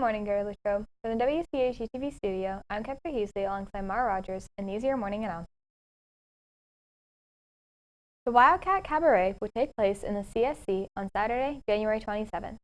morning, Gary Latrobe. From the WCHG-TV studio, I'm Catherine Heasley alongside Mara Rogers, and these are your morning announcements. The Wildcat Cabaret will take place in the CSC on Saturday, January 27th.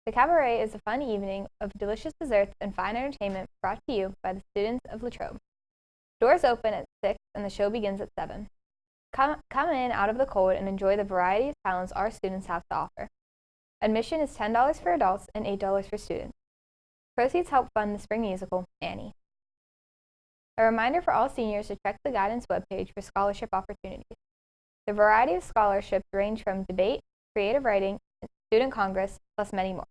The cabaret is a fun evening of delicious desserts and fine entertainment brought to you by the students of Latrobe. Doors open at 6 and the show begins at 7. Come in out of the cold and enjoy the variety of talents our students have to offer. Admission is $10 for adults and $8 for students. Proceeds help fund the spring musical, Annie. A reminder for all seniors to check the guidance webpage for scholarship opportunities. The variety of scholarships range from debate, creative writing, and student congress, plus many more.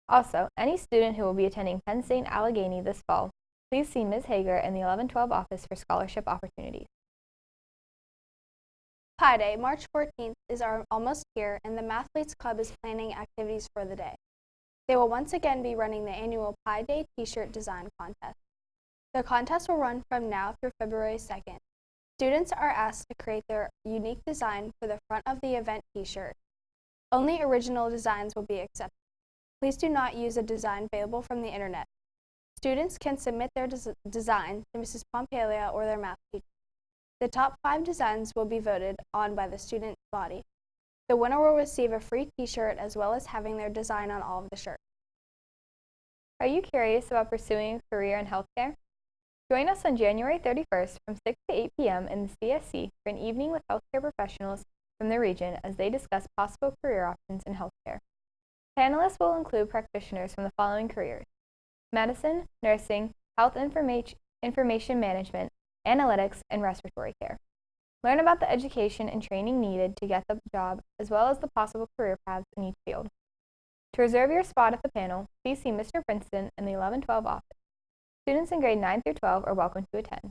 Also, any student who will be attending Penn State Allegheny this fall, please see Ms. Hager in the 1112 office for scholarship opportunities. Pi Day, March 14th, is almost here, and the Mathletes Club is planning activities for the day. They will once again be running the annual Pi Day t-shirt design contest. The contest will run from now through February 2nd. Students are asked to create their unique design for the front of the event t-shirt. Only original designs will be accepted. Please do not use a design available from the internet. Students can submit their design to Mrs. Pompelia or their math teacher. The top 5 designs will be voted on by the student body. The winner will receive a free t-shirt as well as having their design on all of the shirts. Are you curious about pursuing a career in healthcare? Join us on January 31st from 6 to 8 p.m. in the CSC for an evening with healthcare professionals from the region as they discuss possible career options in healthcare. Panelists will include practitioners from the following careers: medicine, nursing, health information management, analytics, and respiratory care. Learn about the education and training needed to get the job, as well as the possible career paths in each field. To reserve your spot at the panel, please see Mr. Princeton in the 1112 office. Students in grade 9 through 12 are welcome to attend.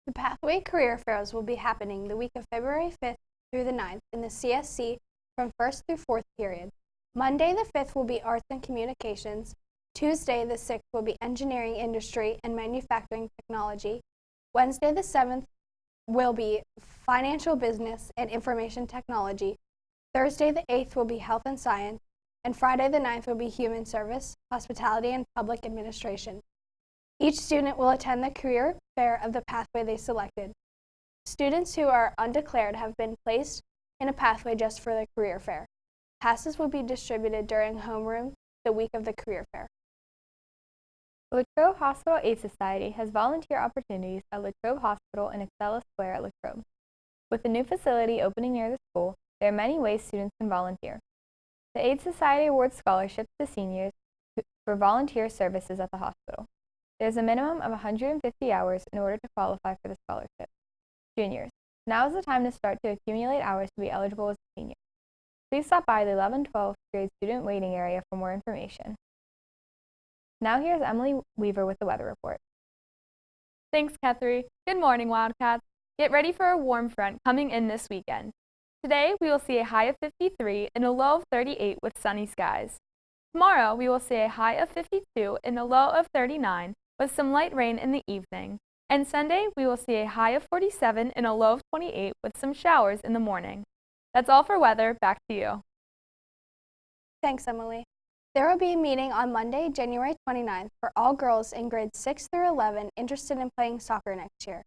The Pathway Career Fairs will be happening the week of February 5th through the 9th in the CSC from 1st through 4th period. Monday the 5th will be Arts and Communications. Tuesday the 6th will be Engineering, Industry, and Manufacturing Technology. Wednesday the 7th will be Financial Business and Information Technology. Thursday the 8th will be Health and Science. And Friday the 9th will be Human Service, Hospitality, and Public Administration. Each student will attend the career fair of the pathway they selected. Students who are undeclared have been placed in a pathway just for the career fair. Passes will be distributed during homeroom the week of the career fair. The Latrobe Hospital Aid Society has volunteer opportunities at Latrobe Hospital and Excella Square at Latrobe. With the new facility opening near the school, there are many ways students can volunteer. The Aid Society awards scholarships to seniors for volunteer services at the hospital. There is a minimum of 150 hours in order to qualify for the scholarship. Juniors, now is the time to start to accumulate hours to be eligible as a senior. Please stop by the 11-12 grade student waiting area for more information. Now here's Emily Weaver with the weather report. Thanks, Catherine. Good morning, Wildcats. Get ready for a warm front coming in this weekend. Today, we will see a high of 53 and a low of 38 with sunny skies. Tomorrow, we will see a high of 52 and a low of 39 with some light rain in the evening. And Sunday, we will see a high of 47 and a low of 28 with some showers in the morning. That's all for weather. Back to you. Thanks, Emily. There will be a meeting on Monday, January 29th for all girls in grades 6 through 11 interested in playing soccer next year.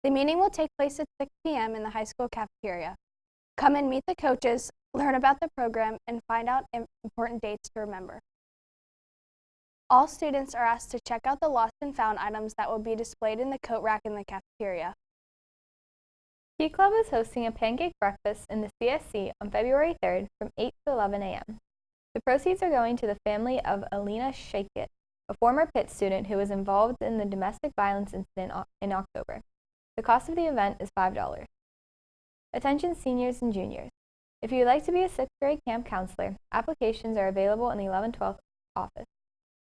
The meeting will take place at 6 p.m. in the high school cafeteria. Come and meet the coaches, learn about the program, and find out important dates to remember. All students are asked to check out the lost and found items that will be displayed in the coat rack in the cafeteria. Tea Club is hosting a pancake breakfast in the CSC on February 3rd from 8 to 11 a.m. The proceeds are going to the family of Alina Shakit, a former Pitt student who was involved in the domestic violence incident in October. The cost of the event is $5. Attention seniors and juniors. If you would like to be a 6th grade camp counselor, applications are available in the 11-12 office.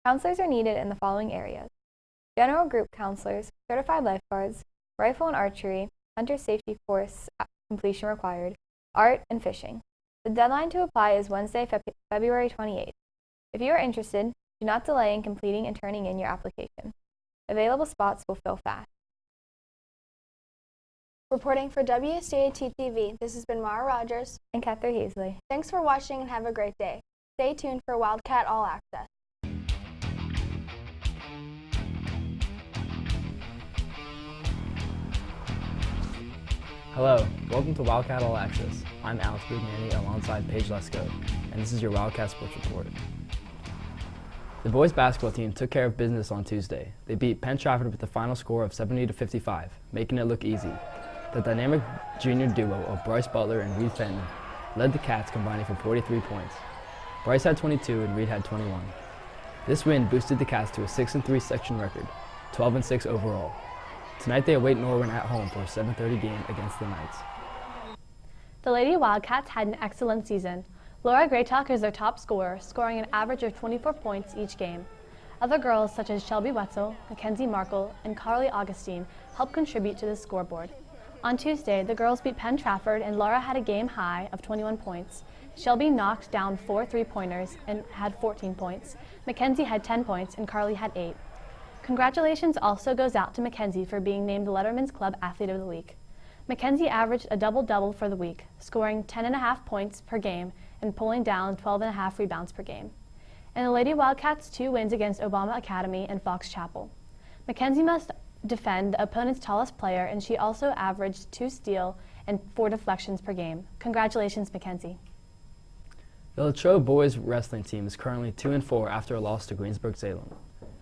Counselors are needed in the following areas: general group counselors, certified lifeguards, rifle and archery, hunter safety course completion required, art, and fishing. The deadline to apply is Wednesday, February 28th. If you are interested, do not delay in completing and turning in your application. Available spots will fill fast. Reporting for WCAT TV, this has been Mara Rogers and Catherine Heasley. Thanks for watching and have a great day. Stay tuned for Wildcat All Access. Hello, welcome to Wildcat All Access. I'm Alex Bugnani alongside Paige Lesko, and this is your Wildcat Sports Report. The boys basketball team took care of business on Tuesday. They beat Penn Trafford with a final score of 70-55, making it look easy. The dynamic junior duo of Bryce Butler and Reed Fenton led the Cats, combining for 43 points. Bryce had 22 and Reed had 21. This win boosted the Cats to a 6-3 section record, 12-6 overall. Tonight they await Norwin at home for a 7:30 game against the Knights. The Lady Wildcats had an excellent season. Laura Graytalk is their top scorer, scoring an average of 24 points each game. Other girls such as Shelby Wetzel, Mackenzie Markle, and Carly Augustine helped contribute to the scoreboard. On Tuesday, the girls beat Penn Trafford and Laura had a game high of 21 points. Shelby knocked down 4 3-pointers and had 14 points. Mackenzie had 10 points and Carly had 8. Congratulations also goes out to Mackenzie for being named the Letterman's Club Athlete of the Week. Mackenzie averaged a double-double for the week, scoring 10.5 points per game and pulling down 12.5 rebounds per game. And the Lady Wildcats' 2 wins against Obama Academy and Fox Chapel. Mackenzie must defend the opponent's tallest player, and she also averaged 2 steals and 4 deflections per game. Congratulations, Mackenzie. The Latrobe boys wrestling team is currently 2-4 after a loss to Greensburg-Salem.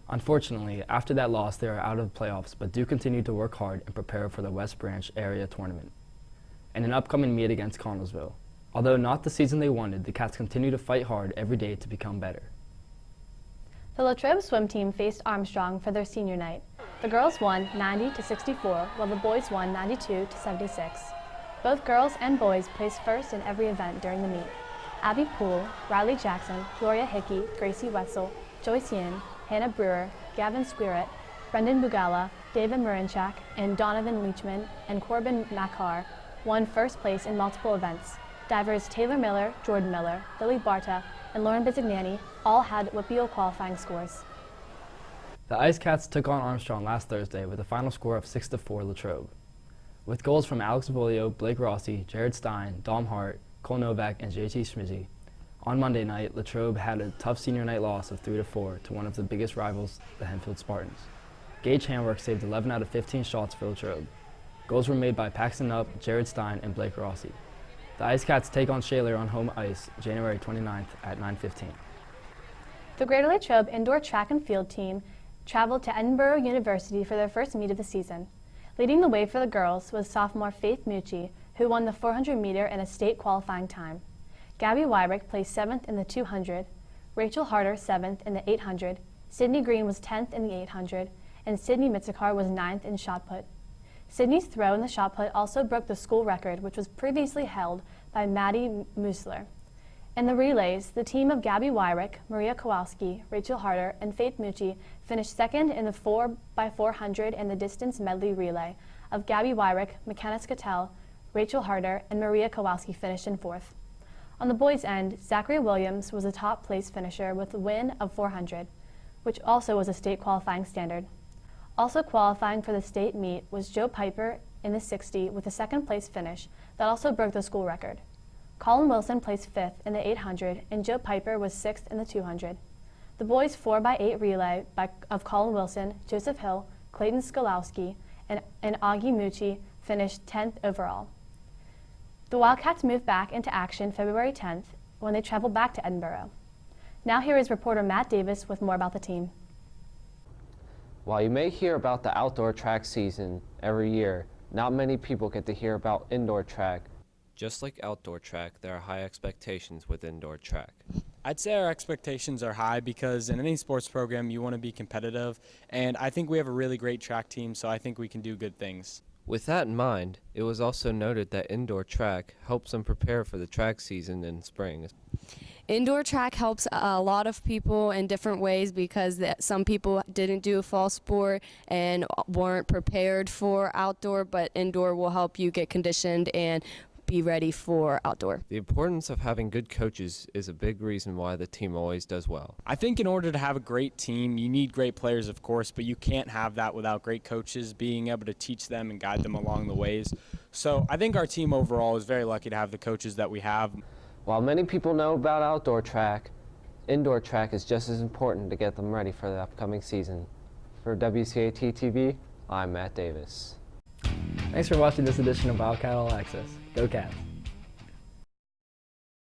Unfortunately, after that loss, they are out of the playoffs, but do continue to work hard and prepare for the West Branch area tournament and an upcoming meet against Connellsville. Although not the season they wanted, the Cats continue to fight hard every day to become better. The Latrobe swim team faced Armstrong for their senior night. The girls won 90-64, while the boys won 92-76. Both girls and boys placed first in every event during the meet. Abby Poole, Riley Jackson, Gloria Hickey, Gracie Wetzel, Joyce Yin, Hannah Brewer, Gavin Squirrett, Brendan Bugala, David Marinchak, and Donovan Leachman and Corbin Makar won first place in multiple events. Divers Taylor Miller, Jordan Miller, Lily Barta, and Lauren Bizignani all had WPIAL qualifying scores. The Ice Cats took on Armstrong last Thursday with a final score of 6-4 Latrobe. With goals from Alex Bolio, Blake Rossi, Jared Stein, Dom Hart, Cole Novak, and JT Schmizzi. On Monday night, Latrobe had a tough senior night loss of 3-4 to one of the biggest rivals, the Henfield Spartans. Gage Handwork saved 11 out of 15 shots for Latrobe. Goals were made by Paxton Up, Jared Stein, and Blake Rossi. The Ice Cats take on Shaler on home ice January 29th at 9:15. The Greater Latrobe indoor track and field team traveled to Edinburgh University for their first meet of the season. Leading the way for the girls was sophomore Faith Mucci, who won the 400 meter in a state qualifying time. Gabby Wyrick placed 7th in the 200, Rachel Harder 7th in the 800, Sydney Green was 10th in the 800, and Sydney Mitzikar was 9th in shot put. Sydney's throw in the shot put also broke the school record, which was previously held by Maddie Musler. In the relays, the team of Gabby Wyrick, Maria Kowalski, Rachel Harder, and Faith Mucci finished second in the 4x400 and the distance medley relay. Of Gabby Wyrick, McKenna Scatell, Rachel Harder, and Maria Kowalski finished in 4th. On the boys' end, Zachary Williams was the top place finisher with a win of 400, which also was a state qualifying standard. Also qualifying for the state meet was Joe Piper in the 60 with a second place finish that also broke the school record. Colin Wilson placed 5th in the 800 and Joe Piper was 6th in the 200. The boys' 4x8 relay of Colin Wilson, Joseph Hill, Clayton Skolowski, and Augie Mucci finished 10th overall. The Wildcats moved back into action February 10th when they traveled back to Edinburgh. Now here is reporter Matt Davis with more about the team. While you may hear about the outdoor track season every year, not many people get to hear about indoor track. Just like outdoor track, there are high expectations with indoor track. I'd say our expectations are high because in any sports program you want to be competitive, and I think we have a really great track team, so I think we can do good things. With that in mind, it was also noted that indoor track helps them prepare for the track season in spring. Indoor track helps a lot of people in different ways because some people didn't do a fall sport and weren't prepared for outdoor, but indoor will help you get conditioned and be ready for outdoor. The importance of having good coaches is a big reason why the team always does well. I think in order to have a great team, you need great players, of course, but you can't have that without great coaches being able to teach them and guide them along the ways. So I think our team overall is very lucky to have the coaches that we have. While many people know about outdoor track, indoor track is just as important to get them ready for the upcoming season. For WCAT TV, I'm Matt Davis. Thanks for watching this edition of Wildcat All Access. Go Cats!